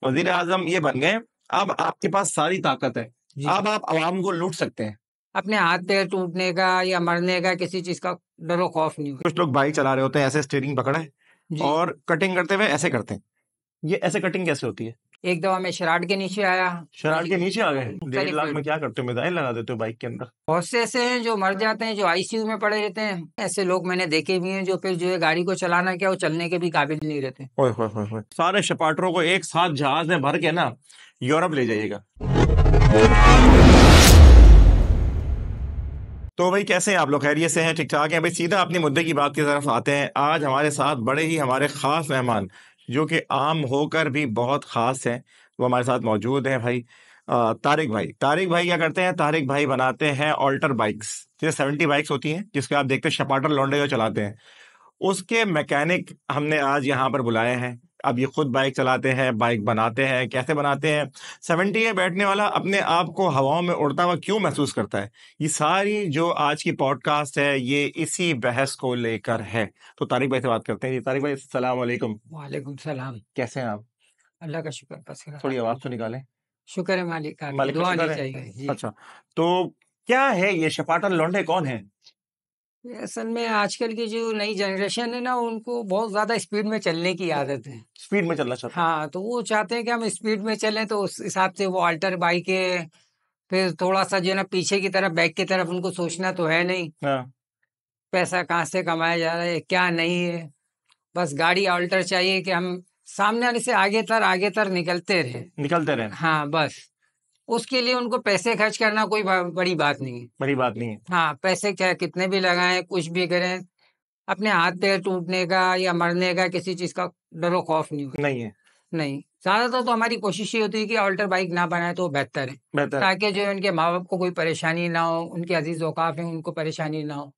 वजीर आजम ये बन गए, अब आपके पास सारी ताकत है, जी। अब आप आवाम को लूट सकते हैं। अपने हाथ पैर टूटने का या मरने का किसी चीज का डरो खौफ नहीं होता। कुछ लोग बाइक चला रहे होते हैं, ऐसे स्टीयरिंग पकड़े जी। और कटिंग करते हुए ऐसे करते हैं। ये ऐसे कटिंग कैसे होती है? एक दफा मैं शराट के नीचे आया। शराब के नीचे आ गए? 1.5 मुख्तलिफ लाख में क्या करते हो? मिसाइल लगा देते हो बाइक के अंदर? बहुत से ऐसे हैं जो मर जाते हैं, जो आईसीयू में पड़े रहते हैं। ऐसे लोग मैंने देखे भी हैं जो फिर जो है गाड़ी को चलाना क्या, वो चलने के भी काबिल नहीं रहते। ओए होए होए होए। सारे शपाटरों को एक साथ जहाज में भर के ना यूरोप ले जाइएगा। तो भाई कैसे हैं आप लोग? खैरियत से हैं? ठीक ठाक हैं? भाई सीधा अपने मुद्दे की बात की तरफ आते हैं। आज हमारे साथ बड़े ही हमारे खास मेहमान, जो कि आम होकर भी बहुत खास हैं, वो हमारे साथ मौजूद हैं भाई। तारिक भाई। तारिक भाई क्या करते हैं? तारिक भाई बनाते हैं ऑल्टर बाइक्स, जैसे 70 बाइक्स होती हैं जिसके आप देखते हैं शपाटर लौंडे जो चलाते हैं, उसके मैकेनिक हमने आज यहाँ पर बुलाए हैं। अब ये खुद बाइक चलाते हैं, बाइक बनाते हैं। कैसे बनाते हैं? 70 में बैठने वाला अपने आप को हवाओं में उड़ता हुआ क्यों महसूस करता है? ये सारी जो आज की पॉडकास्ट है, ये इसी बहस को लेकर है। तो तारिक भाई से बात करते हैं। जी तारिक भाई, अस्सलाम वालेकुम। वालेकुम सलाम। कैसे हैं आप? अल्लाह का शुक्र, बस थोड़ी आवाज तो निकालें। शुक्र है मालिक का, मालिक का दुआ शुक्र नहीं है। चाहिए जी। अच्छा, तो क्या है ये शपाटर लौंडे? कौन है? ये असल में आजकल की जो नई जनरेशन है ना, उनको बहुत ज्यादा स्पीड में चलने की आदत है। स्पीड में चलना चाहते हैं? हाँ, तो वो चाहते हैं कि हम स्पीड में चलें, तो उस हिसाब से वो अल्टर बाइक है। फिर थोड़ा सा जो है ना पीछे की तरफ, बैक की तरफ उनको सोचना तो है नहीं, हाँ। पैसा कहाँ से कमाया जा रहा है क्या नहीं है। बस गाड़ी अल्टर चाहिए कि हम सामने वाले से आगे तर निकलते रहे। निकलते रहे। हाँ बस, उसके लिए उनको पैसे खर्च करना कोई बड़ी बात नहीं है। बड़ी बात नहीं है। हाँ, पैसे क्या कितने भी लगाएं, कुछ भी करें, अपने हाथ पैर टूटने का या मरने का किसी चीज का डरो खौफ नहीं होता। नहीं है। नहीं, ज्यादातर तो हमारी कोशिश ये होती है कि अल्टर बाइक ना बनाए तो बेहतर है, बेहतर। ताकि जो है उनके माँ बाप को कोई परेशानी ना हो, उनके अजीज औकाफ हैं उनको परेशानी ना हो।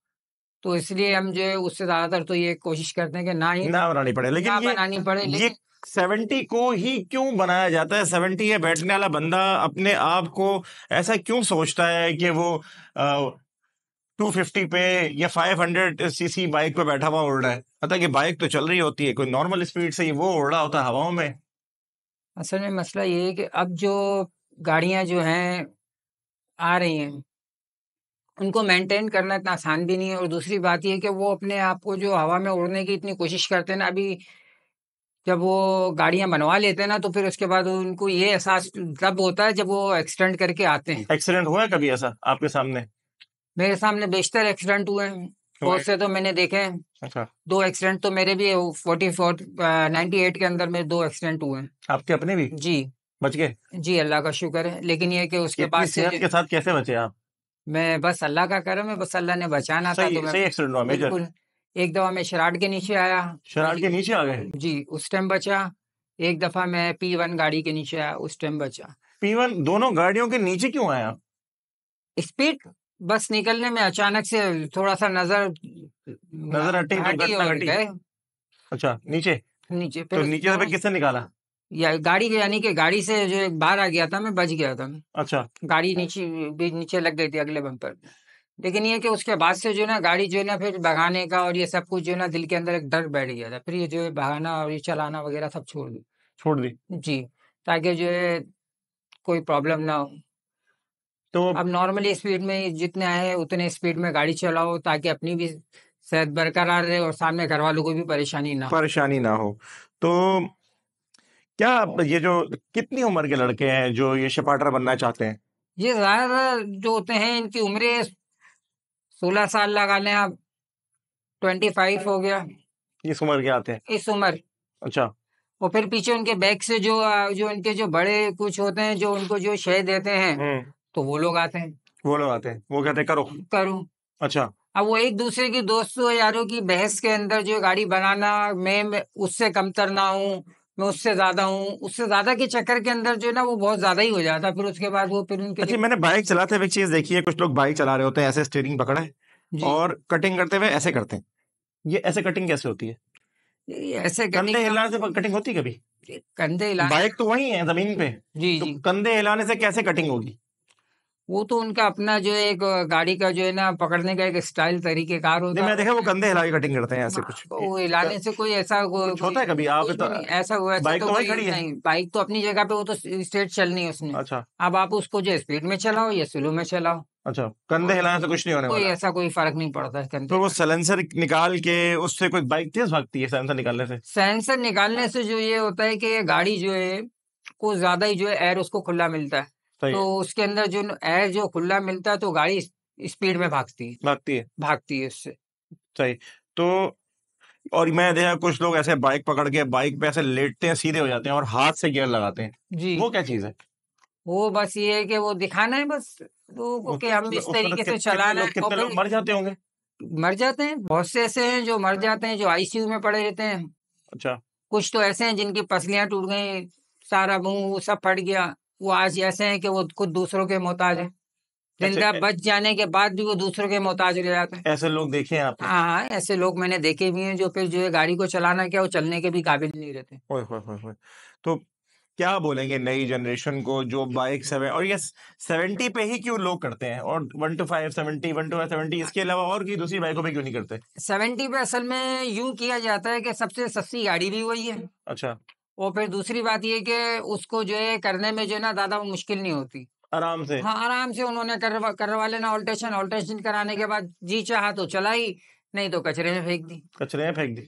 तो इसलिए हम जो है उससे ज्यादातर तो ये कोशिश करते हैं कि ना बनानी पड़े। लेकिन ना ये बनानी पड़े। ये लेकिन 70 को ही क्यों बनाया जाता है? 70 में बैठने वाला बंदा अपने आप को ऐसा क्यों सोचता है कि वो 250 पे या 500 सीसी बाइक पे बैठा हुआ उड़ रहा है? पता कि बाइक तो चल रही होती है, कोई नॉर्मल स्पीड से ही वो उड़ रहा होता है हवाओं में। असल में मसला ये है कि अब जो गाड़ियां जो हैं आ रही हैं, उनको मेंटेन करना इतना आसान भी नहीं है। और दूसरी बात ये है कि वो अपने आप को जो हवा में उड़ने की इतनी कोशिश करते हैं ना, अभी जब वो गाड़ियां बनवा लेते हैं ना, तो फिर उसके बाद उनको ये एहसास तब होता है जब वो एक्सीडेंट करके आते हैं। एक्सीडेंट हुआ है कभी ऐसा आपके सामने? मेरे सामने बेशतर एक्सीडेंट हुए हैं, हुआ बहुत है? से तो मैंने देखे हैं। अच्छा। 2 एक्सीडेंट तो मेरे भी 98 के अंदर में 2 एक्सीडेंट हुए हैं। आपके अपने भी जी। बच गए? जी, अल्लाह का शुक्र है। लेकिन ये है कि उसके इतनी बाद से सेहत के साथ कैसे बचे आप? मैं बस अल्लाह का करम है, बस अल्लाह ने बचाना था सही तो मैं सही एक्सीडेंट हुआ? मेजर? बिल्कुल। एक दफा मैं शराट के नीचे आया। शराब के नीचे आ गए? जी, उस टाइम बचा। एक दफा मैं P1 गाड़ी के नीचे आया, उस टाइम बचा। P1 दोनों गाड़ियों के नीचे क्यों आया? स्पीड बस निकलने में अचानक से थोड़ा सा नजर नजर हटी, हटी दुर्घटना और घटी? गए अच्छा, नीचे? नीचे। तो फिर नीचे से फिर किसने निकाला? या गाड़ी यानी कि गाड़ी से जो एक बाहर आ गया था, मैं बच गया था। अच्छा। गाड़ी नीचे भी नीचे लग गई थी अगले बम्पर पे। लेकिन ये कि उसके बाद से जो है ना गाड़ी जो है ना फिर भगाने का और ये सब कुछ जो है ना दिल के अंदर एक डर बैठ गया था। फिर ये जो है भगाना और ये चलाना वगैरह सब छोड़ दी। छोड़ दी? जी, ताकि जो है कोई प्रॉब्लम ना हो। तो अब नॉर्मली स्पीड में जितने आए उतने स्पीड में गाड़ी चलाओ, ताकि अपनी भी सेहत बरकरार रहे और सामने घर वालों को भी परेशानी ना हो। परेशानी ना हो। तो क्या ये जो कितनी उम्र के लड़के हैं जो ये शपाटर बनना चाहते हैं? ये ज्यादातर जो होते हैं इनकी उम्रें 16 साल लगा लें आप, 25 हो गया इस उम्र के आते हैं? इस उम्र। अच्छा। और फिर पीछे उनके बैग से जो इनके जो बड़े कुछ होते हैं जो उनको जो शय देते हैं, तो वो लोग आते हैं। वो लोग आते हैं, वो कहते हैं करो। करूं। अच्छा। अब वो एक दूसरे की दोस्तों यारों की बहस के अंदर जो गाड़ी बनाना, मैं उससे कमतर ना हूँ, मैं उससे ज्यादा हूँ, उससे ज्यादा के चक्कर के अंदर जो है ना वो बहुत ज्यादा ही हो जाता है। फिर उसके बाद वो फिर उनके अच्छा, जो मैंने बाइक चलाते हुए एक चीज देखी है, कुछ लोग बाइक चला रहे होते हैं, ऐसे स्टीयरिंग पकड़े जी और कटिंग करते हुए ऐसे करते हैं। ये ऐसे कटिंग कैसे होती है? ये ऐसे करने कंधे का हिलाने से कटिंग होती कभी? कंधे हिलाने। बाइक तो वही है जमीन पे, जी तो जी। कंधे हिलाने से कैसे कटिंग होगी? वो तो उनका अपना जो है एक गाड़ी का जो है ना पकड़ने का एक स्टाइल तरीकेकार नहीं, होता है मैं देखा वो उसमें। कंधे हिला के कटिंग करते हैं ऐसे हाँ, कुछ वो हिलाने से कोई ऐसा कुछ कोई होता है कभी आप कुछ तो? भी नहीं ऐसा वैसा बाइक तो तो वही कोई खड़ी है। नहीं। बाइक तो अपनी जगह पे वो तो स्ट्रेट चलनी है उसने। अच्छा। अब आप उसको जो स्पीड में चलाओ या स्लो में चलाओ, अच्छा, कंधे हिलाने से कुछ नहीं होने कोई वाला। ऐसा कोई फर्क नहीं पड़ता है तो कंधे वो का। सलेंसर निकाल के उससे कोई बाइक तेज भागती है सलेंसर निकालने से? सेंसर निकालने से जो ये होता है कि ये गाड़ी जो है को ज्यादा ही जो है एयर उसको खुला मिलता है। सही तो है। उसके अंदर जो एयर जो खुला मिलता है तो गाड़ी स्पीड में भागती है, भागती है। भागती है उससे। सही। तो और मैं देखा कुछ लोग ऐसे बाइक पकड़ के बाइक पे ऐसे लेटते हैं, सीधे हो जाते हैं और हाथ से गियर लगाते हैं। जी। वो क्या चीज है? वो बस ये है कि वो दिखाना है बस लोगों को कि हम इस उसमें तो तरीके से चलाना है, और कितने लोग फिर मर जाते होंगे। मर जाते हैं। बहुत से ऐसे हैं जो मर जाते हैं, जो आईसीयू में पड़े रहते हैं। अच्छा। कुछ तो ऐसे हैं जिनकी पसलियां टूट गई, सारा मुंह वो सब फट गया। वो आज ऐसे हैं कि वो खुद दूसरों के मोहताज है। ऐसे जिंदा बच जाने के बाद भी वो दूसरों के मोहताज रह जाते हैं। ऐसे लोग देखे हैं आपने? हाँ हाँ, ऐसे लोग मैंने देखे भी हैं जो फिर जो है गाड़ी को चलाना क्या वो चलने के भी काबिल नहीं रहते। ओए होए होए होए। तो क्या बोलेंगे नई जनरेशन को जो बाइक सेवन और ये 70 पे ही क्यों लोग करते हैं और 1 to 5 70 1 to 5 70 इसके अलावा और की दूसरी बाइकों पे क्यों नहीं करते? 70 पे असल में यूं किया जाता है कि सबसे सस्ती गाड़ी भी वही है। अच्छा। और फिर दूसरी बात ये कि उसको जो है करने में जो है ना ज्यादा मुश्किल नहीं होती। आराम से। हाँ, आराम से उन्होंने करवा लेना ऑल्ट्रेशन। ऑल्ट्रेशन कराने के बाद जी चाहा तो चलाई, नहीं तो कचरे में फेंक दी। कचरे में फेंक दी।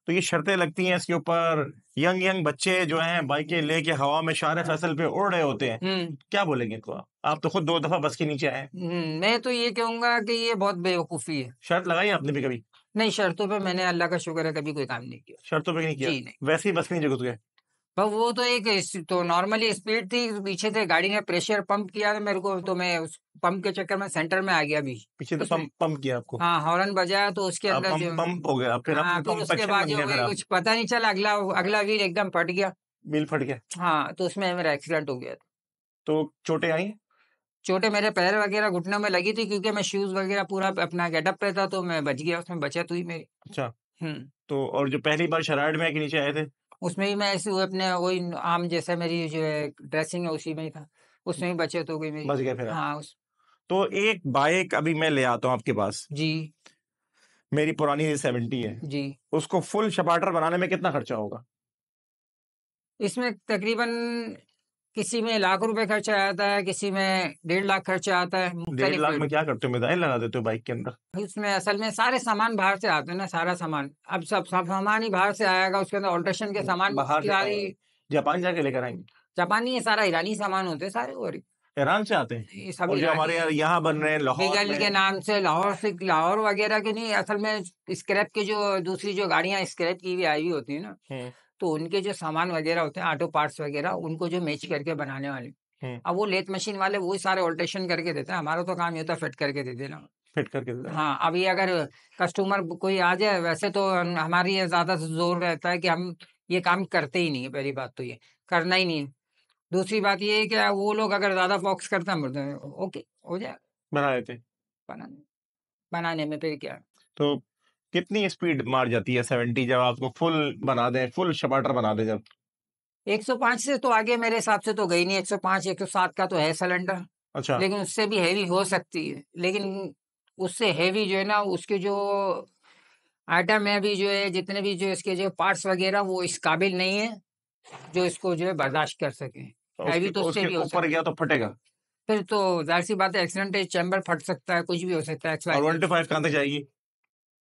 तो ये शर्तें लगती हैं इसके ऊपर। यंग यंग बच्चे जो हैं बाइकें लेके हवा में शार फैसल पे उड़ रहे होते हैं। हम्म। क्या बोलेंगे इनको आप तो खुद 2 दफा बस के नीचे आए। मैं तो ये कहूंगा कि ये बहुत बेवकूफी है। शर्त लगाई आपने भी कभी? नहीं, शर्तों पे मैंने अल्लाह का शुक्र है कभी कोई काम नहीं किया। शर्तों पे नहीं किया? जी नहीं। वैसे ही बस के नीचे घुस गए? पर वो तो एक तो नॉर्मली स्पीड थी, पीछे से गाड़ी ने प्रेशर पंप किया था मेरे को, तो मैं उस पंप के चक्कर में सेंटर में आ गया भी पीछे से उसमें। पंप किया आपको? हाँ, हॉर्न बजाया तो उसके आप अंदर जो पंप हो गया फिर हाँ, आपने फिर उसके पंपेक्शन बाद बन जो गया फिर भाई आप। कुछ पता नहीं चला, अगला अगला व्हील एकदम फट गया। बिल फट गया। हाँ, तो उसमें मेरा एक्सीडेंट हो गया था। तो चोटें आई? चोटें मेरे पैर वगैरह घुटनों में लगी थी क्योंकि मैं शूज वगैरह पूरा अपना गेटअप पे था, तो मैं बच गया, उसमें बचत हुई मेरी। अच्छा। हम्म। तो और जो पहली बार शराड में आके नीचे आए थे? उसमें भी मैं ऐसे हुए अपने वही आम जैसा मेरी जो है ड्रेसिंग है उसी में ही था, उसमें भी बचत हो गई मेरी। बच गए फिर आप? हाँ उस तो एक बाइक अभी मैं ले आता हूँ आपके पास। जी। मेरी पुरानी 70 है। जी। उसको फुल शपाटर बनाने में कितना खर्चा होगा? इसमें तकरीबन किसी में लाख रुपए खर्चा आता है, किसी में 1.5 लाख खर्चा आता है, 1.5 लाख मुख्तलिफ। में क्या करते हो, मिसाइल लगा देते हो बाइक के अंदर? उसमें असल में सारे सामान बाहर से आते हैं ना, सारा सामान। अब सब सामान ही बाहर से आएगा, उसके अंदर ऑल्ट्रेशन के सामान बाहर से सारी। जापान जाके लेकर आएंगे? जापानी है, सारा ईरानी सामान होते हैं सारे, और ईरान से आते हैं? ये सब और जो ईरानी हमारे है। यहाँ बन रहे हैं लाहौर बिगल के में? नाम से लाहौर से, लाहौर वगैरह के नहीं, असल में स्क्रैप के जो दूसरी जो गाड़ियां स्क्रैप की हुई आई हुई होती है ना, हम्म। तो उनके जो सामान वगैरह होते हैं, ऑटो पार्ट्स वगैरह, उनको जो मैच करके बनाने वाले। हम्म। अब वो लेथ मशीन वाले वही सारे ऑल्ट्रेशन करके देते हैं, हमारा तो काम ये होता है फिट करके दे देना। फिट करके देता है। हाँ, अभी अगर कस्टमर कोई आ जाए, वैसे तो हमारी ये ज्यादा जोर रहता है कि हम ये काम करते ही नहीं है। पहली बात तो ये करना ही नहीं है। दूसरी बात ये है कि वो लोग अगर ज्यादा फोकस करते हैं बोलते हैं, ओके हो जाए बना देते हैं। बनाने बनाने में फिर क्या। तो कितनी स्पीड मार जाती है 70 जब आपको फुल बना दें, फुल शपाटर बना दें जब? 105 से तो आगे मेरे हिसाब से तो गई नहीं। 105 107 का तो है सिलेंडर, अच्छा। लेकिन उससे भी हैवी हो सकती है। लेकिन उससे हैवी जो है ना, उसके जो आइटम है भी जो है, जितने भी जो इसके जो पार्ट्स वगैरह, वो इस काबिल नहीं है जो इसको जो है बर्दाश्त कर सके। तो हैवी तो उससे उसके भी हो ऊपर सकता गया है। तो फटेगा। फिर तो जाहिर सी बात है, एक्सीडेंट चैम्बर फट सकता है, कुछ भी हो सकता है, एक्स वाई और वन जेड। टू फाइव कहाँ तक जाएगी?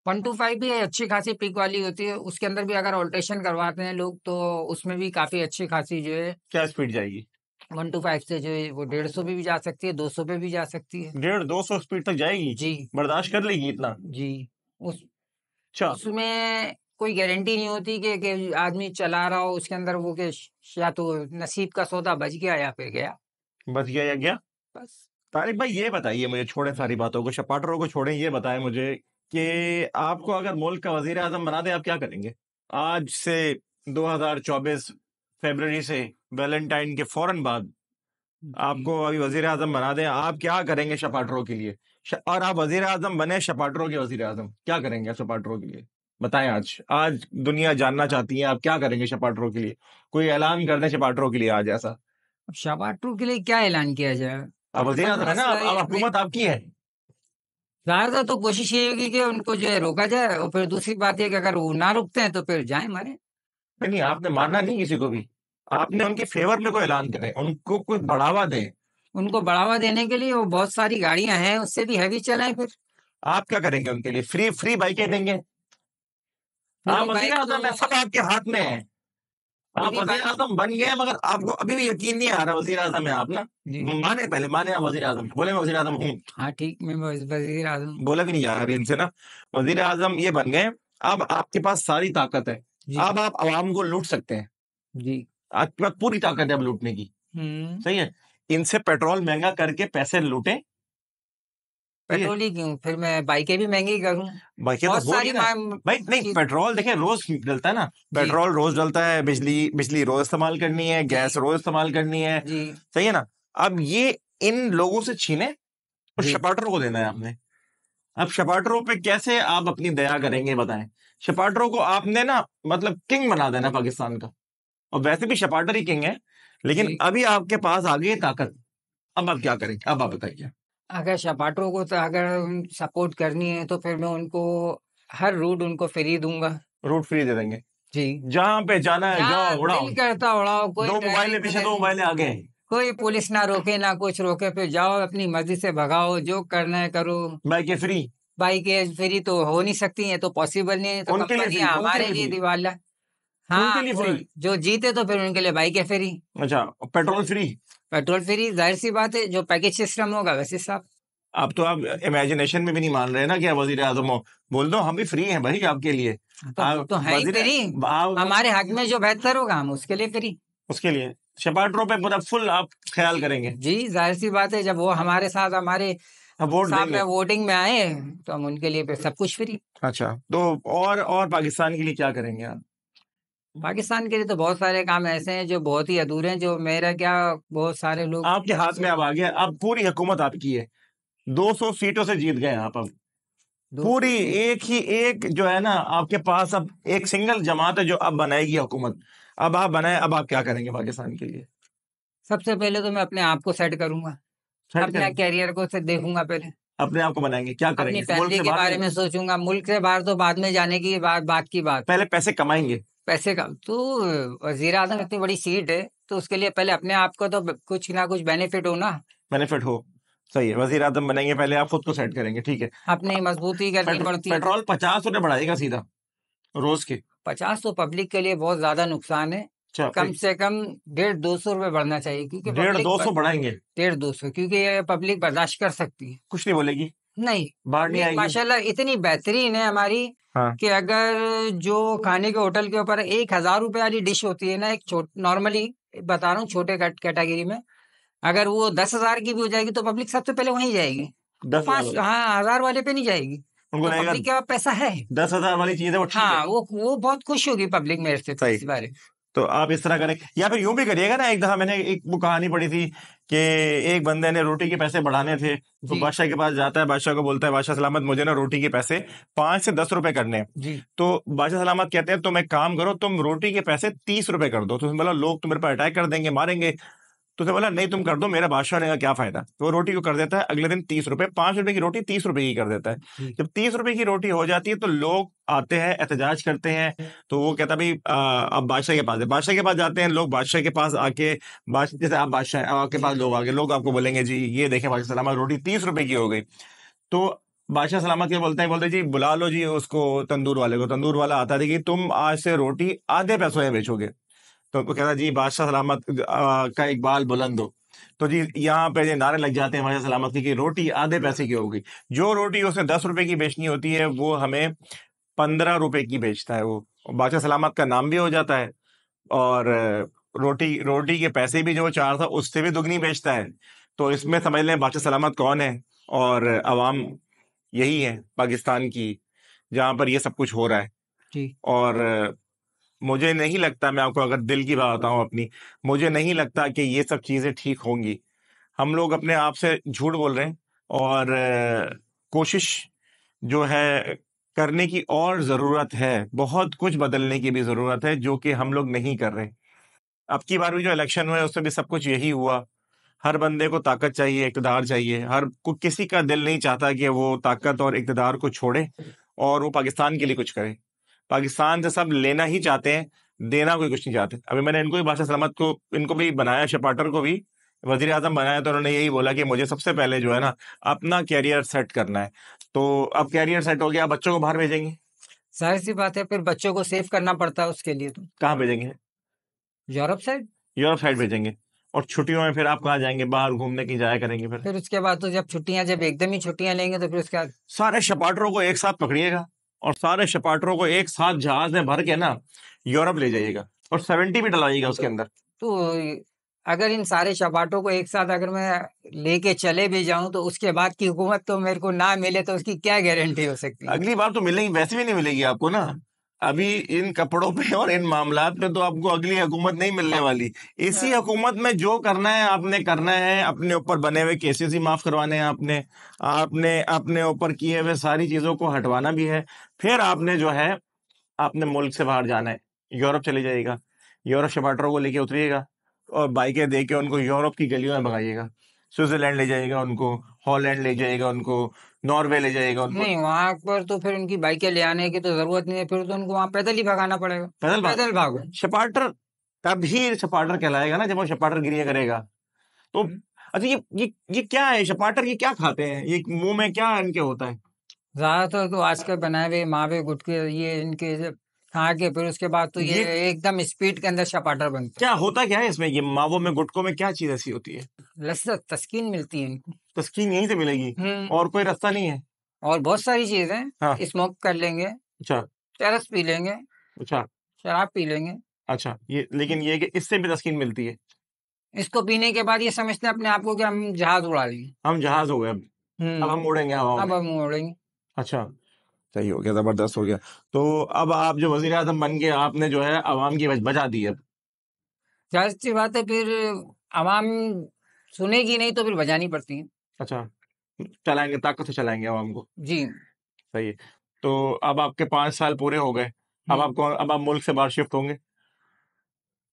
125 भी अच्छी खासी पिक वाली होती है, उसके अंदर भी अगर ऑल्ट्रेशन करवाते हैं लोग तो उसमें भी काफी अच्छी खासी जो है क्या स्पीड जाएगी? 125 से जो है वो 150 पे भी जा सकती है, 200 पे भी जा सकती है। 150 200 स्पीड तक जाएगी? जी। बर्दाश्त कर लेगी इतना? जी। उस अच्छा। उसमें कोई गारंटी नहीं होती कि आदमी चला रहा हो उसके अंदर वो कि या तो नसीब का सौदा बच गया या फिर गया। बच गया या गया? बस। तारिक भाई ये बताइए मुझे, छोड़े सारी बातों को, शपाटरों को छोड़ें, ये बताएं मुझे कि आपको अगर मुल्क का वजीर आजम बना दे आप क्या करेंगे? आज से 2024 फरवरी से वैलेंटाइन के फौरन बाद आपको अभी वजीर आजम बना दें, आप क्या करेंगे शपाटरों के लिए? और आप वजीर आजम बने शपाटरों के वजीर आजम, क्या करेंगे शपाटरों के लिए? बताएं, आज आज दुनिया जानना चाहती है आप क्या करेंगे शपाटरों के लिए। कोई ऐलान कर दें शपाटरों के लिए आज ऐसा। अब शबाटू के लिए क्या ऐलान किया जाए? अब वजीर अब आजम है ना, मसला अब ये हुकूमत आपकी है। ज़्यादातर तो कोशिश ये होगी कि उनको जो है रोका जाए, और फिर दूसरी बात ये कि अगर वो ना रुकते हैं तो फिर जाएँ मारें। नहीं नहीं, आपने मारना नहीं किसी को भी, आपने उनके फेवर में कोई ऐलान करें, उनको कोई बढ़ावा दें। उनको बढ़ावा देने के लिए वो बहुत सारी गाड़ियाँ हैं, उससे भी हैवी चलाएँ फिर। आप क्या करेंगे उनके लिए? फ्री फ्री बाइकें देंगे? आप फ्री वजीर बाइक आजम है, तो सब आपके हाथ में है। आप फ्री वजीर बाइक आजम बन गए, मगर आपको अभी भी यकीन नहीं आ रहा वजीर आजम है आप ना। जी। माने, पहले माने आप वजीर आजम, बोले मैं वजीर आजम हूँ। हाँ, ठीक, मैं वज़ीर आज़म। बोला भी नहीं जा रहा अभी इनसे ना। वजीर आजम ये बन गए, अब आपके पास सारी ताकत है, जी, अब आप आवाम को लूट सकते हैं। जी। आपके पास पूरी ताकत है अब लूटने की। हुँ। सही है, इनसे पेट्रोल महंगा करके पैसे लूटें। सही है, पेट्रोल ही क्यों, फिर मैं बाइकें भी महँगी करूँ। बाइकें तो बहुत हो रही सारी है ना। मा भाई नहीं, चीज़ पेट्रोल देखिए रोज डलता है ना, जी, पेट्रोल रोज डलता है, बिजली बिजली रोज इस्तेमाल करनी है, जी, गैस रोज इस्तेमाल करनी है। जी, सही है ना। अब ये इन लोगों से छीने और जी। शपाटरों को देना है आपने। अब शपाटरों पे कैसे आप अपनी दया करेंगे बताएं? शपाटरों को आपने ना मतलब किंग बना देना पाकिस्तान का, और वैसे भी शपाटर ही किंग है, लेकिन जी। अभी आपके पास आ गई है ताकत। अब आप क्या करेंगे? अब आप बताइए। अगर सपाटरों को तो अगर सपोर्ट करनी है तो फिर मैं उनको हर रूट उनको फ्री दूँगा। रूट फ्री दे देंगे, जी। जहां पे जाना है जहाँ जाओ, उड़ाओ। दिल करता उड़ाओ, कोई दो मोबाइलें ड्राइविंग पीछे, करे, दो मोबाइलें आगे। कोई पुलिस ना रोके, ना कुछ रोके, फिर जाओ अपनी मर्ज़ी से भगाओ, जो करना है करो। बाइकें फ्री। बाइकें फ्री तो हो नहीं सकती हैं, तो पॉसिबल नहीं है, तो उनके लिए फ्री, कंपनियाँ उनके हमारे लिए लिए फ्री, दिवाला। हाँ, उनके लिए वो फ्री। जो जीते तो फिर उनके लिए बाइकें फ्री, अच्छा, पेट्रोल फ्री। पेट्रोल फ्री, ज़ाहिर-सी बात है, जो पैकेज सिस्टम होगा वैसे साब। अब तो आप इमेजिनेशन में भी नहीं मान रहे ना कि आप वजीर आजम हो। बोल दो हम भी फ्री हैं भाई आपके लिए। हाँ, तो वो आप तो हैं ही वजीर, फ्री, आप हमारे हक में जो बेहतर होगा हम उसके लिए फ्री। उसके लिए शपाटरों पे पूरा फुल आप ख्याल करेंगे। जी, ज़ाहिर-सी बात है, जब वो हमारे साथ हमारे अब वोट साथ में देंगे। वोटिंग में आए, तो हम उनके लिए फिर सब कुछ फ्री। अच्छा, तो और पाकिस्तान के लिए क्या करेंगे आप? पाकिस्तान के लिए तो बहुत सारे काम ऐसे हैं जो बहुत ही अधूरे हैं, जो मेरा क्या, बहुत सारे लोग आपके हाथ में अब आ गया, अब पूरी हुकूमत आपकी है। 200 सीटों से जीत गए आप अब। 200 पूरी एक ही एक जो है ना आपके पास, अब एक सिंगल जमात है जो अब बनाएगी हुकूमत। अब आप बनाए, अब आप क्या करेंगे पाकिस्तान के लिए? सबसे पहले तो मैं अपने आप को सेट करूँगा, सेट अपने करेंगे, करियर को से देखूँगा पहले, अपने आप को बनाएंगे, क्या अपनी करेंगे मुल्क फैमिली से के बाहर बारे नहीं? में सोचूँगा, मुल्क से बाहर तो बाद में जाने की बात बात की बात। पहले पैसे कमाएंगे। पैसे का तो वज़ीर-ए-आज़म इतनी बड़ी सीट है, तो उसके लिए पहले अपने आप को तो ब कुछ ना कुछ बेनिफिट हो ना, बेनिफिट हो। सही है, वजीर आजम बनेंगे, पहले आप खुद को सेट करेंगे, ठीक है। अपनी मजबूती करनी पड़ती है। पेट्रोल 50 रुपए बढ़ाएगा सीधा, रोज के। 50 तो पब्लिक के लिए बहुत ज़्यादा नुकसान है। अच्छा, कम से कम डेढ़ 200 रुपए बढ़ना चाहिए, क्योंकि डेढ़ पब्लिक दो ब सौ बढ़ाएंगे? डेढ़ 200, क्योंकि ये पब्लिक बर्दाश्त कर सकती है। कुछ नहीं बोलेगी, नहीं, बाहर नहीं पब्लिक आएगी। माशाल्लाह इतनी बेहतरीन है हमारी हाँ, कि अगर जो खाने के होटल के ऊपर 1000 रुपए वाली डिश होती है ना, एक नॉर्मली बता रहा हूँ छोटे कैटेगरी में, अगर वो 10,000 की भी हो जाएगी तो पब्लिक सबसे पहले वहीं जाएगी। वो 10,000 हाँ, 1000 वाले पे नहीं जाएगी। उनको तो लगेगा पब्लिक के पास पैसा है। 10,000 वाली चीज है वो, ठीक है। हाँ, वो बहुत खुश होगी पब्लिक मेरे से सही। इस बारे। तो आप इस तरह करें, या फिर यूं भी करिएगा ना। एक दफा मैंने एक वो कहानी पढ़ी थी कि एक बंदे ने रोटी के पैसे बढ़ाने थे, तो जी, बादशाह के पास जाता है, बादशाह को बोलता है बादशाह सलामत मुझे ना रोटी के पैसे 5 से 10 रुपए करने हैं। जी, तो बादशाह सलामत कहते हैं तुम एक काम करो, तुम रोटी के पैसे 30 रुपए कर दो। तो उसने बोला लोग तो मेरे पर अटैक कर देंगे, मारेंगे। तो उसने बोला नहीं तुम कर दो, मेरा बादशाह ने का क्या फायदा। तो वो रोटी को कर देता है, अगले दिन 30 रुपए, 5 रुपए की रोटी 30 रुपए की कर देता है। जी, जब 30 रुपए की रोटी हो जाती है तो लोग आते हैं, एहतजाज करते हैं। तो वो कहता भाई अब बादशाह के पास है, बादशाह के पास जाते हैं लोग, बादशाह के पास आके बादशाह जैसे आप बादशाह हैं, आपके जी, पास लोग आगे, लोग आपको बोलेंगे जी ये देखें बादशाह सलामत रोटी 30 रुपए की हो गई। तो बादशाह सलामत के बोलते जी बुला लो जी उसको, तंदूर वाले को। तंदूर वाला आता था कि तुम आज से रोटी आधे पैसों में बेचोगे। तो वो कहता जी बादशाह सलामत का इकबाल बुलंद हो। तो जी यहाँ पे ये नारे लग जाते हैं बादशाह सलामत की कि रोटी आधे पैसे की होगी। जो रोटी उसने 10 रुपए की बेचनी होती है वो हमें 15 रुपए की बेचता है वो। बादशाह सलामत का नाम भी हो जाता है, और रोटी रोटी के पैसे भी जो चार था उससे भी दुगनी बेचता है। तो इसमें समझ लें बादशाह सलामत कौन है, और अवाम यही है पाकिस्तान की, जहाँ पर ये सब कुछ हो रहा है। जी, और मुझे नहीं लगता, मैं आपको अगर दिल की बात बताऊं अपनी, मुझे नहीं लगता कि ये सब चीजें ठीक होंगी। हम लोग अपने आप से झूठ बोल रहे हैं, और कोशिश जो है करने की और जरूरत है, बहुत कुछ बदलने की भी जरूरत है जो कि हम लोग नहीं कर रहे। अब की बार भी जो इलेक्शन हुए उसमें भी सब कुछ यही हुआ। हर बंदे को ताकत चाहिए, इक़्तिदार चाहिए। हर को किसी का दिल नहीं चाहता कि वो ताकत और इक़्तिदार को छोड़े और वो पाकिस्तान के लिए कुछ करे। पाकिस्तान से सब लेना ही चाहते हैं, देना कोई कुछ नहीं चाहते। अभी मैंने इनको भी, बादशाह सलामत को, इनको भी बनाया, शपाटर को भी वज़ीर आज़म बनाया, तो उन्होंने यही बोला कि मुझे सबसे पहले जो है ना अपना करियर सेट करना है। तो अब करियर सेट हो गया, बच्चों को बाहर भेजेंगे। जाहिर सी बात है, फिर बच्चों को सेव करना पड़ता है उसके लिए। तो कहाँ भेजेंगे? Europe side. यूरोप साइड भेजेंगे। और छुट्टियों में फिर आप कहाँ जाएंगे? बाहर घूमने की जाया करेंगे। फिर उसके बाद तो जब एकदम ही छुट्टियां लेंगे तो फिर उसके बाद सारे शपाटरों को एक साथ पकड़िएगा और सारे शपाटरों को एक साथ जहाज में भर के ना यूरोप ले जाइएगा और 70 भी डलाइएगा उसके अंदर। तो अगर इन सारे शपाटों को एक साथ अगर मैं लेके चले भी जाऊं तो उसके बाद की हुकूमत तो मेरे को ना मिले तो उसकी क्या गारंटी हो सकती है? अगली बार तो मिलेगी, वैसे भी नहीं मिलेगी आपको ना। अभी इन कपड़ों पे और इन मामलात पे तो आपको अगली हुकूमत नहीं मिलने वाली। इसी हुकूमत में जो करना है आपने करना है। अपने ऊपर बने हुए केसेस ही माफ करवाने हैं आपने। आपने अपने ऊपर किए हुए सारी चीजों को हटवाना भी है। फिर आपने जो है आपने मुल्क से बाहर जाना है, यूरोप चले जाइएगा। यूरोप शपाटरों को लेके उतरिएगा और बाइकें दे के उनको यूरोप की गलियों में भगाइएगा। स्विट्जरलैंड ले जाइएगा उनको, हॉलैंड ले जाइएगा उनको, नॉर्वे ले जाइएगा उनको। नहीं, वहां पर तो फिर उनकी बाइकें ले आने की तो जरूरत नहीं है, फिर तो उनको वहां पैदल ही भगाना पड़ेगा। पैदल भागो। शपाटर तभी शपाटर कहलाएगा ना जब वो शपाटर गिरिया करेगा। तो अच्छा, ये क्या है शपाटर? ये क्या खाते हैं? ये मुंह में क्या इनके होता है? ज्यादातर तो आजकल बनाए हुए मावे गुटके ये इनके जब खा के फिर उसके बाद तो ये एकदम स्पीड के अंदर शपाटर बनते हैं। क्या होता क्या है इसमें? ये मावों में, गुटकों में क्या चीज ऐसी होती है? लज्जत, तस्कीन मिलती है इनको। तस्कीन यहीं से मिलेगी और कोई रास्ता नहीं है? और बहुत सारी चीजें। हाँ। स्मोक कर लेंगे, अच्छा, चरस पी लेंगे, अच्छा, शराब पी लेंगे। अच्छा। ये लेकिन ये कि इससे भी तस्कीन मिलती है। इसको पीने के बाद ये समझते हैं अपने आप को कि हम जहाज उड़ा लेंगे। हम जहाज हो गए अब हम उड़ेंगे हवाओं अब में। हम उड़ेंगे। अच्छा, सही हो गया, जबरदस्त हो गया। तो अब आप जो वजीर आजम बन के आपने जो है अवाम की बजा दी अब। जाहिर सी बात है, फिर आवाम सुनेगी नहीं तो फिर बजानी पड़ती है। अच्छा, चलाएंगे, ताकत से चलाएंगे अवाम को। जी। सही है। तो अब आपके 5 साल पूरे हो गए। अब आप मुल्क से बाहर शिफ्ट होंगे।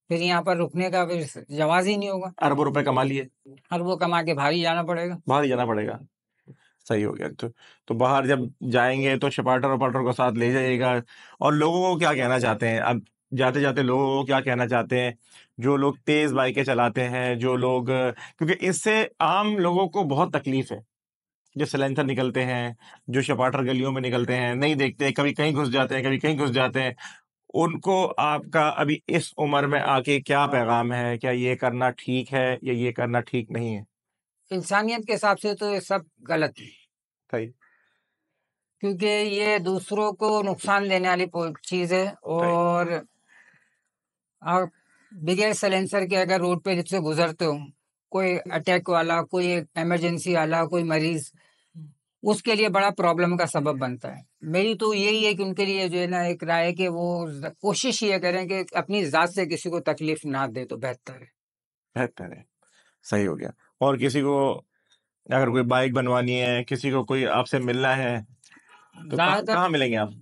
फिर यहाँ पर रुकने का फिर जवाज ही नहीं होगा। अरबों रुपए कमा लिए, अरबों कमा के बाहर ही जाना पड़ेगा। बाहर ही जाना पड़ेगा। सही हो गया। तो बाहर जब जाएंगे तो शपाटर वपाटर को साथ ले जाइएगा। और लोगों को क्या कहना चाहते हैं अब जाते जाते? लोगों को क्या कहना चाहते हैं जो लोग तेज बाइकें चलाते हैं, जो लोग, क्योंकि इससे आम लोगों को बहुत तकलीफ है। जो सलेंसर निकलते हैं, जो शपाटर गलियों में निकलते हैं, नहीं देखते, कभी कहीं घुस जाते हैं, कभी कहीं घुस जाते हैं। उनको आपका अभी इस उम्र में आके क्या पैगाम है? क्या ये करना ठीक है या ये करना ठीक नहीं है? इंसानियत के हिसाब से तो ये सब गलत है, सही। क्योंकि ये दूसरों को नुकसान देने वाली चीज है। और आप बगैर सलेंसर के अगर रोड पे जिससे गुजरते हो, कोई अटैक वाला, कोई इमरजेंसी वाला, कोई मरीज, उसके लिए बड़ा प्रॉब्लम का सबब बनता है। मेरी तो यही है कि उनके लिए जो है ना एक राय है कि वो कोशिश ये करें कि अपनी जात से किसी को तकलीफ ना दे तो बेहतर है। बेहतर है। सही हो गया। और किसी को अगर कोई बाइक बनवानी है, किसी को कोई आपसे मिलना है, तो कहाँ मिलेंगे आप?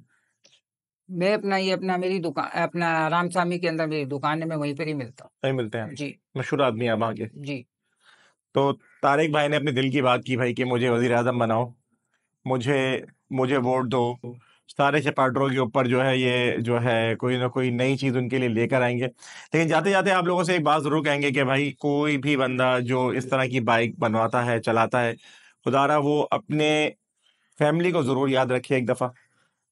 मैं अपना मेरी दुकान, अपना रामस्वामी के अंदर मेरी दुकान है, मैं वहीं पर ही मिलता हूँ। सही मिलते हैं जी। मशहूर आदमी आप वहाँ के। जी। तो तारिक भाई ने अपने दिल की बात की भाई कि मुझे वजीर आजम बनाओ, मुझे मुझे वोट दो। सारे शपाटरों के ऊपर जो है ये जो है कोई ना कोई नई चीज उनके लिए लेकर आएंगे। लेकिन जाते जाते आप लोगों से एक बात जरूर कहेंगे कि भाई कोई भी बंदा जो इस तरह की बाइक बनवाता है, चलाता है, खुदारा वो अपने फैमिली को जरूर याद रखे एक दफा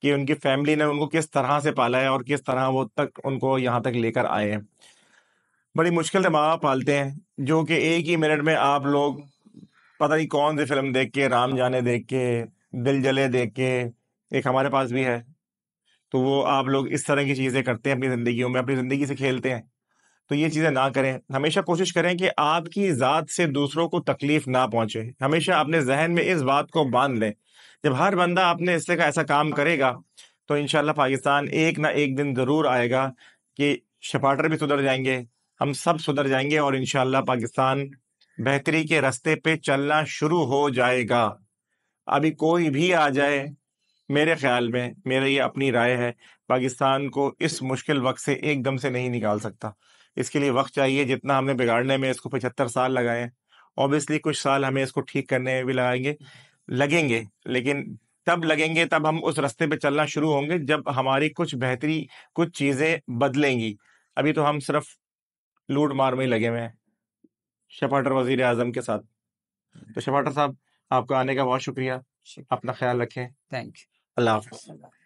कि उनकी फैमिली ने उनको किस तरह से पाला है और किस तरह वो तक उनको यहाँ तक लेकर आए हैं। बड़ी मुश्किल से माँ बाप पालते हैं, जो कि एक ही मिनट में आप लोग पता नहीं कौन सी फिल्म देख के, राम जाने देख के, दिल जले देख के, एक हमारे पास भी है, तो वो आप लोग इस तरह की चीजें करते हैं अपनी जिंदगियों में, अपनी जिंदगी से खेलते हैं। तो ये चीजें ना करें। हमेशा कोशिश करें कि आपकी जात से दूसरों को तकलीफ ना पहुंचे। हमेशा अपने जहन में इस बात को बांध लें, जब हर बंदा अपने हिस्से का ऐसा काम करेगा तो इंशाल्लाह पाकिस्तान एक ना एक दिन जरूर आएगा कि शपाटर भी सुधर जाएंगे, हम सब सुधर जाएंगे और इंशाल्लाह पाकिस्तान बेहतरी के रास्ते पे चलना शुरू हो जाएगा। अभी कोई भी आ जाए, मेरे ख्याल में, मेरा ये अपनी राय है, पाकिस्तान को इस मुश्किल वक्त से एकदम से नहीं निकाल सकता। इसके लिए वक्त चाहिए। जितना हमने बिगाड़ने में इसको 75 साल लगाए हैं, ऑब्वियसली कुछ साल हमें इसको ठीक करने में भी लगेंगे, लेकिन तब लगेंगे, तब हम उस रास्ते पे चलना शुरू होंगे जब हमारी कुछ चीज़ें बदलेंगी। अभी तो हम सिर्फ लूट मार में ही लगे हुए हैं, शपाटर वज़ीर आज़म के साथ। तो शपाटर साहब, आपका आने का बहुत शुक्रिया। शुक्रिया। अपना ख्याल रखें। थैंक अल्लाह हाफ़िज़। यू।